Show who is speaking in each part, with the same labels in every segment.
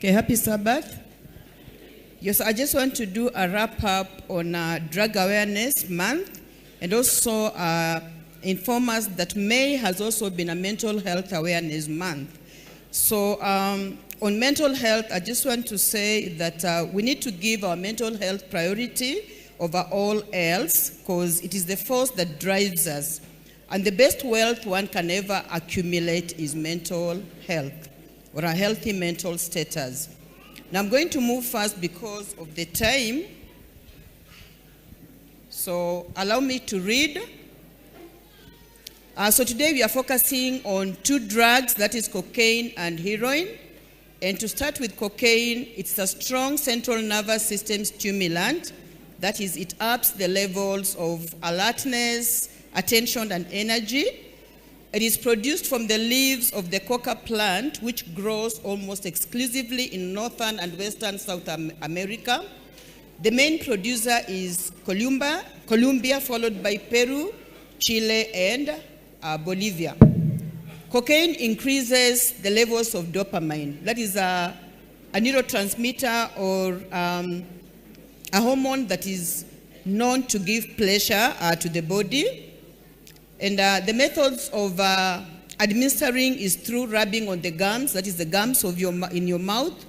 Speaker 1: Okay, happy Sabbath. Yes, I just want to do a wrap up on Drug Awareness Month and also inform us that May has also been a Mental Health Awareness Month. So on mental health, I just want to say that we need to give our mental health priority over all else because it is the force that drives us. And the best wealth one can ever accumulate is mental health or a healthy mental status. Now I'm going to move fast because of the time. So allow me to read. So today we are focusing on two drugs, that is cocaine and heroin. And to start with cocaine, it's a strong central nervous system stimulant. That is, it ups the levels of alertness, attention, and energy. It is produced from the leaves of the coca plant, which grows almost exclusively in northern and western South America. The main producer is Colombia, followed by Peru, Chile, and Bolivia. Cocaine increases the levels of dopamine. That is a neurotransmitter or a hormone that is known to give pleasure to the body. And the methods of administering is through rubbing on the gums, that is the gums of in your mouth.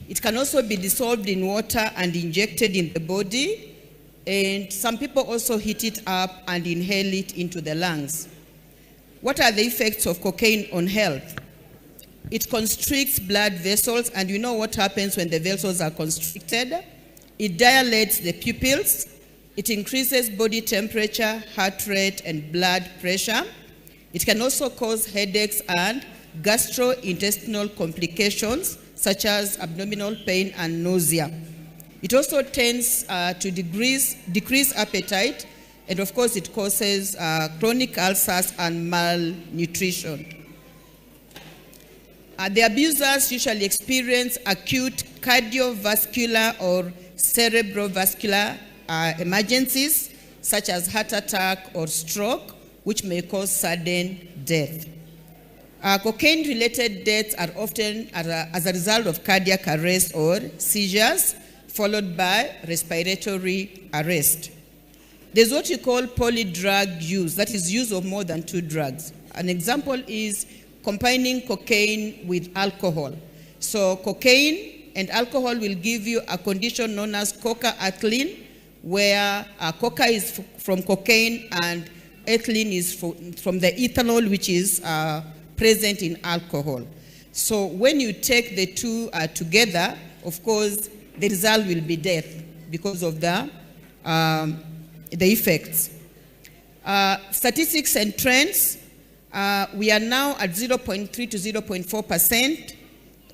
Speaker 1: It can also be dissolved in water and injected in the body. And some people also heat it up and inhale it into the lungs. What are the effects of cocaine on health? It constricts blood vessels, and you know what happens when the vessels are constricted. It dilates the pupils. It increases body temperature, heart rate, and blood pressure. It can also cause headaches and gastrointestinal complications, such as abdominal pain and nausea. It also tends to decrease appetite, and of course it causes chronic ulcers and malnutrition. The abusers usually experience acute cardiovascular or cerebrovascular emergencies, such as heart attack or stroke, which may cause sudden death. Cocaine-related deaths are often as a result of cardiac arrest or seizures, followed by respiratory arrest. There's what you call polydrug use, that is use of more than two drugs. An example is combining cocaine with alcohol. So cocaine and alcohol will give you a condition known as coca-ethylene, where coca is from cocaine and ethylene is from the ethanol, which is present in alcohol. So when you take the two together, of course, the result will be death because of the effects. Statistics and trends, we are now at 0.3 to 0.4%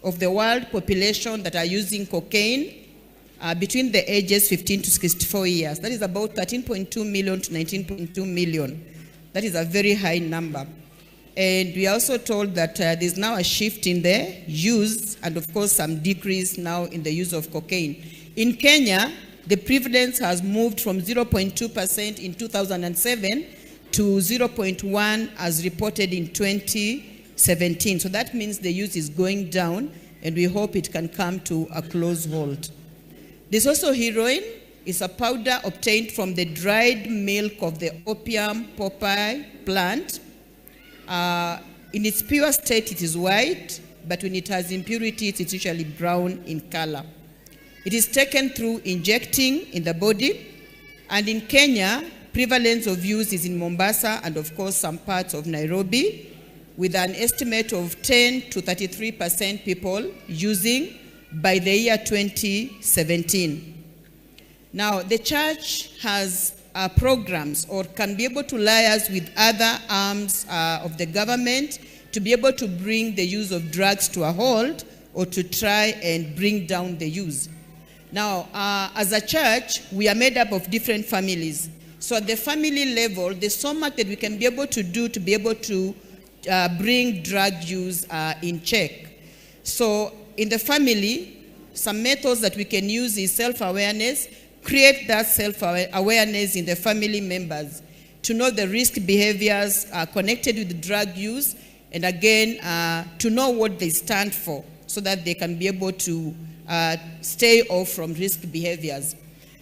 Speaker 1: of the world population that are using cocaine between the ages 15 to 64 years. That is about 13.2 million to 19.2 million. That is a very high number. And we are also told that there's now a shift in the use and of course some decrease now in the use of cocaine. In Kenya, the prevalence has moved from 0.2% in 2007 to 0.1 as reported in 2017. So that means the use is going down, and we hope it can come to a close halt. There's also heroin. It's a powder obtained from the dried milk of the opium poppy plant. In its pure state, it is white, but when it has impurities, it's usually brown in color. It is taken through injecting in the body. And in Kenya, prevalence of use is in Mombasa and of course some parts of Nairobi, with an estimate of 10 to 33% people using by the year 2017. Now, the church has programs or can be able to liaise with other arms of the government to be able to bring the use of drugs to a halt or to try and bring down the use. Now, as a church, we are made up of different families. So at the family level, there's so much that we can be able to do to be able to bring drug use in check. So in the family, some methods that we can use is self-awareness. Create that self-awareness in the family members to know the risk behaviors connected with drug use, and again, to know what they stand for. so that they can be able to stay off from risk behaviors.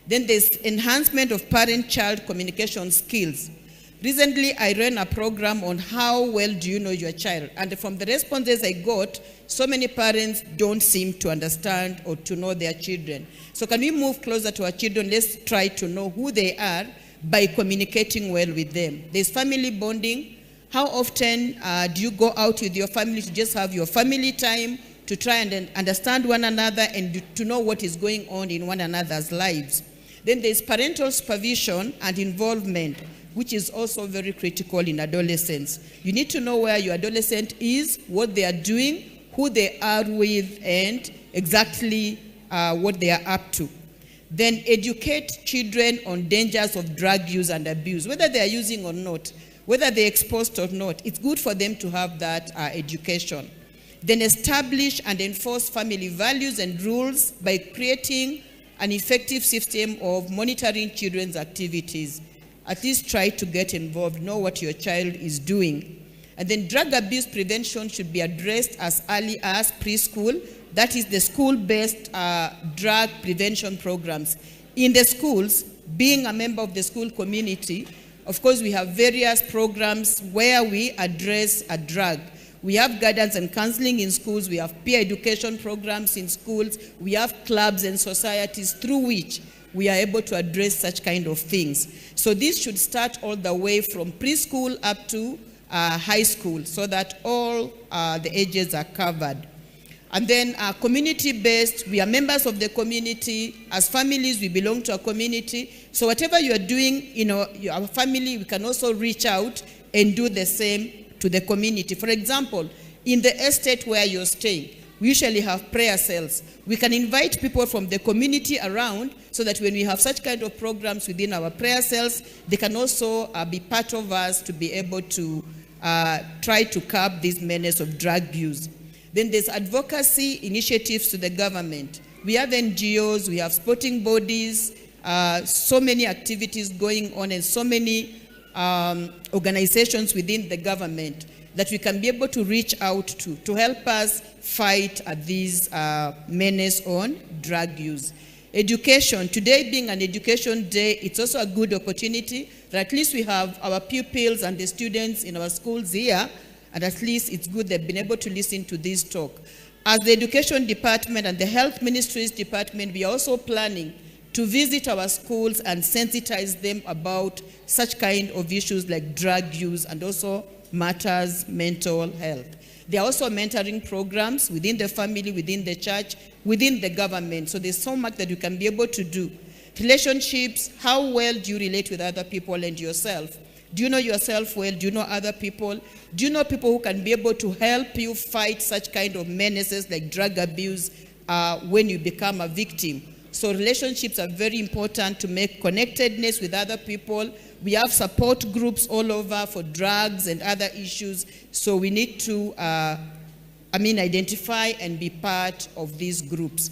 Speaker 1: Then there's enhancement of parent-child communication skills. Recently, I ran a program on how well do you know your child, and from the responses I got, so many parents don't seem to understand or to know their children. So can we move closer to our children? Let's try to know who they are by communicating well with them. There's family bonding. How often do you go out with your family to just have your family time, to try and understand one another and to know what is going on in one another's lives? Then there's parental supervision and involvement, which is also very critical in adolescence. You need to know where your adolescent is, what they are doing, who they are with, and exactly what they are up to. Then educate children on dangers of drug use and abuse, whether they are using or not, whether they're exposed or not. It's good for them to have that education. Then establish and enforce family values and rules by creating an effective system of monitoring children's activities. At least try to get involved, know what your child is doing. And then drug abuse prevention should be addressed as early as preschool. That is the school-based drug prevention programs. In the schools, being a member of the school community, of course, we have various programs where we address a drug. We have guidance and counseling in schools. We have peer education programs in schools. We have clubs and societies through which we are able to address such kind of things. So this should start all the way from preschool up to high school so that all the ages are covered. And then community-based, we are members of the community. As families, we belong to a community. So whatever you are doing in our family, we can also reach out and do the same to the community. For example, in the estate where you're staying, we usually have prayer cells. We can invite people from the community around so that when we have such kind of programs within our prayer cells, they can also be part of us to be able to try to curb this menace of drug use. Then there's advocacy initiatives to the government. We have NGOs, we have sporting bodies, so many activities going on and so many organizations within the government that we can be able to reach out to help us fight this menace on drug use. Education, today being an education day, it's also a good opportunity that at least we have our pupils and the students in our schools here, and at least it's good they've been able to listen to this talk. As the education department and the health ministry's department, we are also planning to visit our schools and sensitize them about such kind of issues like drug use and also matters mental health. There are also mentoring programs within the family, within the church, within the government. So there's so much that you can be able to do. Relationships, how well do you relate with other people and yourself? Do you know yourself well? Do you know other people? Do you know people who can be able to help you fight such kind of menaces like drug abuse when you become a victim? So relationships are very important to make connectedness with other people. We have support groups all over for drugs and other issues. So we need to, identify and be part of these groups.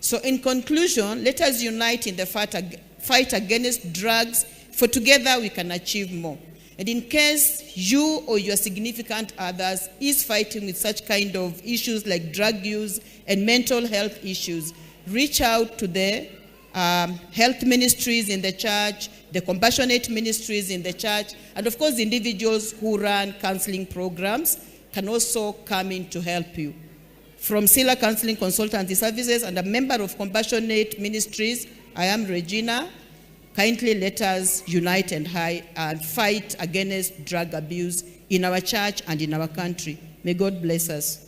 Speaker 1: So in conclusion, let us unite in the fight against drugs, for together we can achieve more. And in case you or your significant others is fighting with such kind of issues like drug use and mental health issues, reach out to the health ministries in the church, the compassionate ministries in the church, and of course individuals who run counseling programs can also come in to help you. From Sila Counseling Consultancy Services and a member of Compassionate Ministries, I am Regina. Kindly let us unite and fight against drug abuse in our church and in our country. May God bless us.